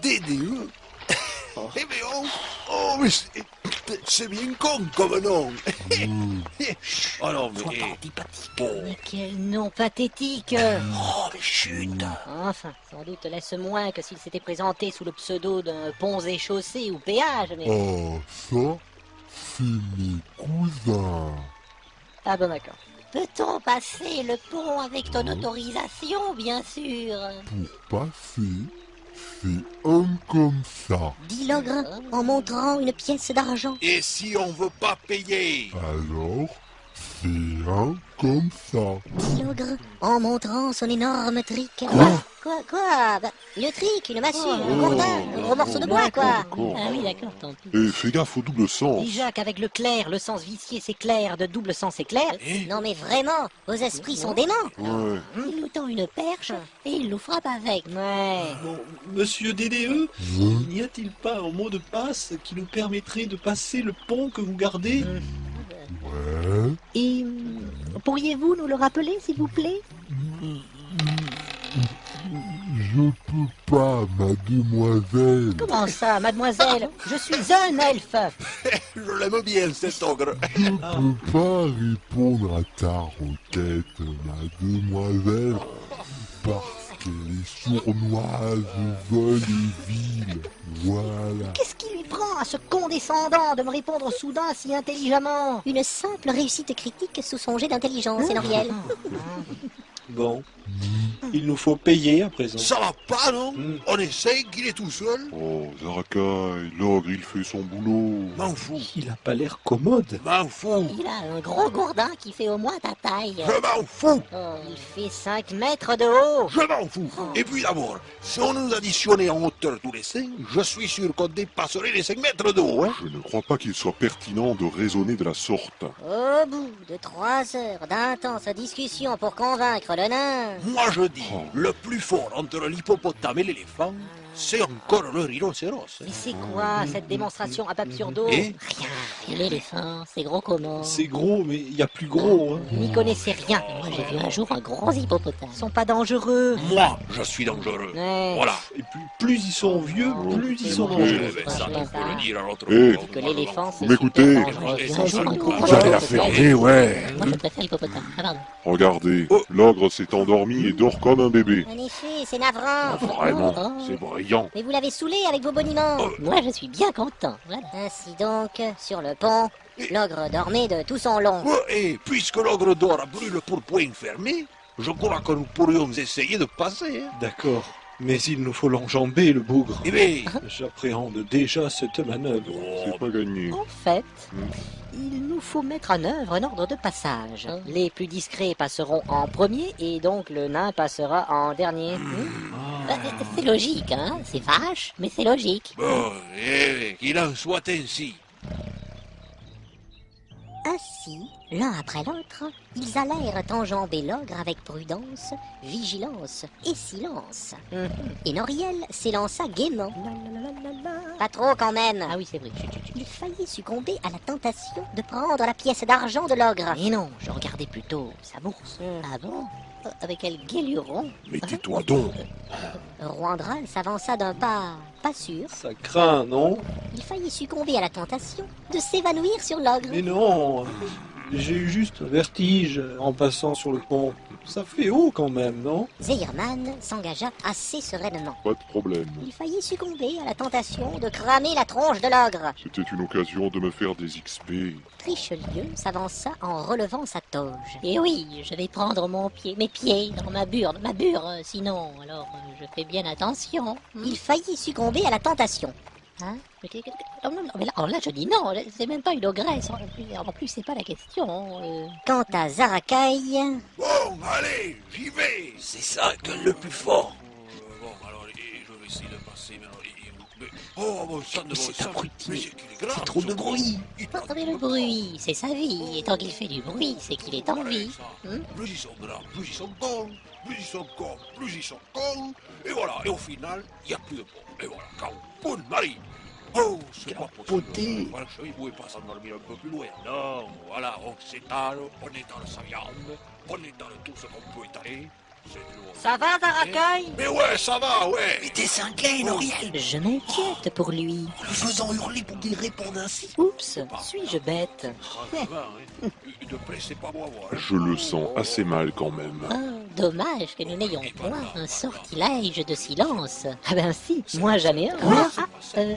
DDE. Eh bien, mais c'est bien con comme nom. Oh non, Sois mais... pas antipathique. Mais quel nom pathétique! Oh, mais chut. Enfin, sans doute laisse moins que s'il s'était présenté sous le pseudo d'un ponts et chaussées ou péage, mais... Ah, ça, c'est mes cousins. Ah bon, d'accord. Peut-on passer le pont avec ton autorisation, bien sûr? Pour passer, c'est un comme ça. Dit l'ogre en montrant une pièce d'argent. Et si on veut pas payer? Alors, c'est un comme ça. Dit l'ogre en montrant son énorme trick. Quoi? Bah, une trick, une massue, un gourdin, un gros morceau de bois, quoi. Ah oui, d'accord, tant pis. Et fais gaffe au double sens. Déjà qu'avec le clair, le sens vicié c'est clair, de double sens c'est clair. Non mais vraiment, vos esprits sont déments. Ouais. Il nous tend une perche et il nous frappe avec. Ouais. Bon, monsieur DDE, n'y a-t-il pas un mot de passe qui nous permettrait de passer le pont que vous gardez? Ouais. Et pourriez-vous nous le rappeler, s'il vous plaît? Je peux pas, mademoiselle. Comment ça, mademoiselle? Je suis un elfe. Je l'aime bien, cet ogre. Je peux pas répondre à ta requête, mademoiselle, parce qu'elle est sournoise, vole et vile. Voilà. Qu'est-ce qui lui prend à ce condescendant de me répondre soudain si intelligemment? Une simple réussite critique sous son jet d'intelligence, Noriel. Bon, il nous faut payer à présent. Ça va pas, non? On essaye qu'il est tout seul. Oh, Zarakai, l'ogre, il fait son boulot. M'en fous. Il a pas l'air commode. M'en fous. Il a un gros gourdin qui fait au moins ta taille. Je m'en fous. Il fait 5 mètres de haut. Je m'en fous. Et puis d'abord, si on nous additionnait en hauteur tous les 5, je suis sûr qu'on dépasserait les 5 mètres de haut, hein. Je ne crois pas qu'il soit pertinent de raisonner de la sorte. Au bout de 3 heures d'intenses discussions pour convaincre le nain, Moi je dis, le plus fort entre l'hippopotame et l'éléphant, c'est encore le rhinocéros. Mais c'est quoi cette démonstration absurdo? Et et l'éléphant, c'est gros comment? C'est gros, mais il y a plus gros. Hein. Vous n'y connaissez rien. Moi j'ai vu un jour un gros hippopotame. Ils sont pas dangereux. moi, je suis dangereux. Ouais. Voilà. Et plus ils sont vieux, plus ils sont dangereux. Eh ben, ça, tu peux le dire à l'autre. Eh, Que l'éléphant, c'est Vous m'écoutez? super dangereux. J'ai vu un jour un gros Vous avez la fermer, ouais. Moi je préfère l'hippopotame. Ah pardon. Regardez, l'ogre s'est endormi et dort comme un bébé. En effet, c'est navrant. Vraiment, Oh. c'est brillant. Mais vous l'avez saoulé avec vos boniments. Moi, je suis bien content. Voilà. Ainsi donc, sur le pont, l'ogre dormait de tout son long. Et puisque l'ogre d'or brûle pour point fermé, je crois que nous pourrions essayer de passer. Hein. D'accord. Mais il nous faut l'enjamber, le bougre. Eh bien, J'appréhende déjà cette manœuvre. C'est pas gagné. En fait, il nous faut mettre en œuvre un ordre de passage. Les plus discrets passeront en premier et donc le nain passera en dernier. C'est logique, hein. C'est vache, mais c'est logique. bon, qu'il en soit ainsi. Ainsi, l'un après l'autre, ils allèrent enjamber l'ogre avec prudence, vigilance et silence. Et Noriel s'élança gaiement. Pas trop quand même. Ah oui, c'est vrai. Il faillit succomber à la tentation de prendre la pièce d'argent de l'ogre. Mais non, je regardais plutôt sa bourse. Ah bon? Avec quel guéluron? Mais tais-toi donc. Roandral s'avança d'un pas sûr. Ça craint, non? Il faillit succomber à la tentation de s'évanouir sur l'ogre. Mais non, j'ai eu juste un vertige en passant sur le pont. Ça fait haut quand même, non? Zeyerman s'engagea assez sereinement. Pas de problème. Il faillit succomber à la tentation de cramer la tronche de l'ogre. C'était une occasion de me faire des XP. Richelieu s'avança en relevant sa toge. Et oui, je vais prendre mes pieds dans ma bure, sinon, alors je fais bien attention. Il faillit succomber à la tentation. Hein? Mais là, je dis non, c'est même pas une ogresse. En plus, c'est pas la question. Quant à Zarakai, Bon, allez, j'y vais. C'est ça que le plus fort. Bon, alors, je vais essayer de passer. Oh, bon sang de bon c'est sang. abruti. Mais c'est qu'il est grave. C'est trop de bruit. mais le bruit, c'est sa vie. Et tant qu'il fait du bruit, c'est qu'il est en vie. Plus ils sont grands, plus ils sont cons. Plus ils sont cons, plus ils sont cons. Et voilà, et au final, il n'y a plus de pont. Et voilà, quand on arrive. Oh, c'est pas possible. beauté. Voilà, je ne pouvais pas s'endormir un peu plus loin. Non, voilà, on s'étale, on étale sa viande, on étale tout ce qu'on peut étaler. Ça va, Zarakai? Mais ouais, ça va, ouais. Mais t'es cinglé, Noriel. Je m'inquiète pour lui. En le faisant hurler pour qu'il réponde ainsi. Oups, suis-je bête? Ça va, hein. De près, c'est pas moi, moi. Je le sens assez mal quand même. Oh, dommage que nous n'ayons point un sortilège de silence. Ah ben si, moi j'en ai un.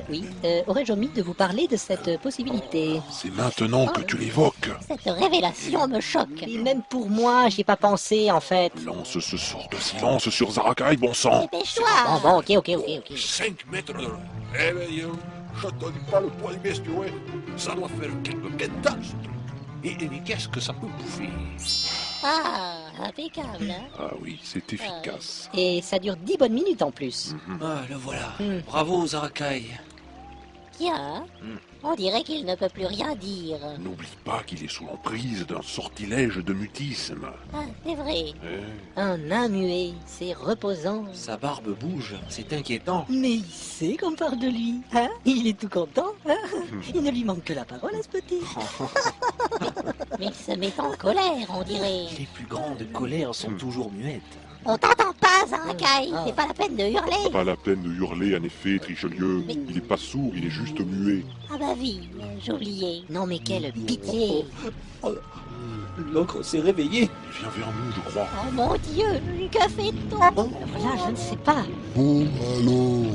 Oui, aurais-je omis de vous parler de cette possibilité? C'est maintenant que tu l'évoques. Cette révélation me choque. Et même pour moi, j'y ai pas pensé en fait. Lance ce sort de silence sur Zarakai, bon sang. Dépêche-toi. Bon, ok. 5 mètres de long. Eh ben, dis donc, je te dis pas le poids du bestiau, ouais. Ça doit faire quelques quintas, ce truc. Et qu'est-ce que ça peut bouffer? Ah, impeccable. Hein. Ah oui, c'est efficace. Et ça dure 10 bonnes minutes en plus. Ah, le voilà. Hmm. Bravo, Zarakai. Tiens, on dirait qu'il ne peut plus rien dire. N'oublie pas qu'il est sous l'emprise d'un sortilège de mutisme. Ah, c'est vrai. Un nain muet, c'est reposant. Sa barbe bouge, c'est inquiétant. Mais il sait qu'on parle de lui, hein? Il est tout content, hein? Il ne lui manque que la parole à ce petit. Mais il se met en colère, on dirait. Les plus grandes colères sont toujours muettes. On t'entend pas, Zarakai. C'est pas la peine de hurler. Pas la peine de hurler, en effet, Trichelieu. Il est pas sourd, il est juste muet. Ah bah oui, j'oubliais. Non mais quelle pitié. L'ogre s'est réveillé. Il vient vers nous, je crois. Oh mon Dieu, que fait-on? Là, je ne sais pas. Bon alors,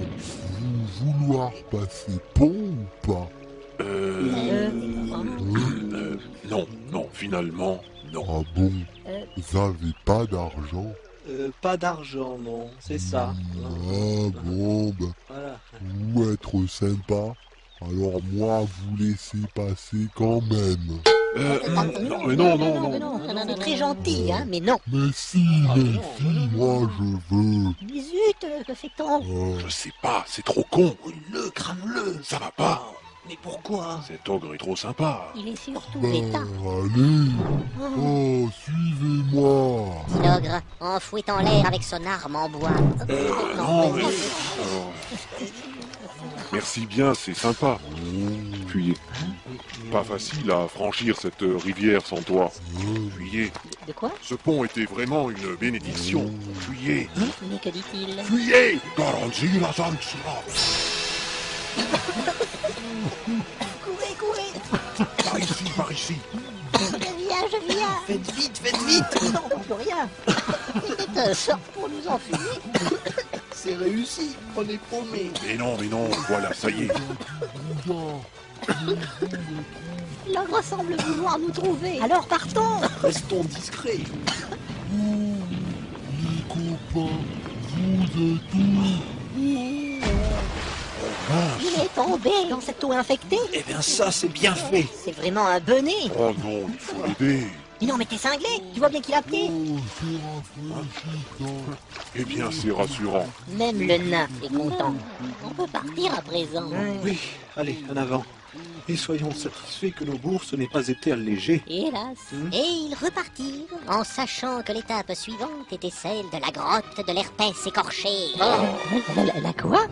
vous vouloir passer pont ou pas? Non, finalement, non. Ah bon? Vous avez pas d'argent? Pas d'argent, non. C'est ça. Ah bon, ben, Voilà. vous être sympa, alors moi vous laissez passer quand même. Non, mais non. C'est très gentil, hein, mais non. Mais si, les filles, moi je veux. Mais zut, que fait-on? Ah, Je sais pas, c'est trop con. Crame-le. Ça va pas. Mais pourquoi? Cet ogre est trop sympa. Il est surtout ben, l'état. allez. Oh, suivez-moi. Dit l'ogre, en fouettant l'air avec son arme en bois. Non, mais... Merci bien, c'est sympa. Puis, pas facile à franchir cette rivière sans toi. Fuyez. De quoi? Ce pont était vraiment une bénédiction. Fuyez. Mais que dit-il? Fuyez. Garantie la sanction. Courez. Par ici. Je viens. Faites vite. Non, on peut plus rien. C'est un sort pour nous enfumer. C'est réussi. On est paumés. Mais non, voilà, ça y est. L'ogre semble vouloir nous trouver. Alors partons. Restons discrets. Les copains, vous êtes où? Il est tombé. Dans cette eau infectée? Eh bien ça, c'est bien fait. C'est vraiment un bonnet. Oh non, il faut l'aider. Mais non, mais t'es cinglé. Tu vois bien qu'il a pied. Oh, c'est rafraîchissant. Eh bien, c'est rassurant. Même le nain est content. On peut partir à présent. Oui, allez, en avant. Et soyons satisfaits que nos bourses n'aient pas été allégées. Hélas. Et ils repartirent, en sachant que l'étape suivante était celle de la grotte de l'herpès écorché. La quoi?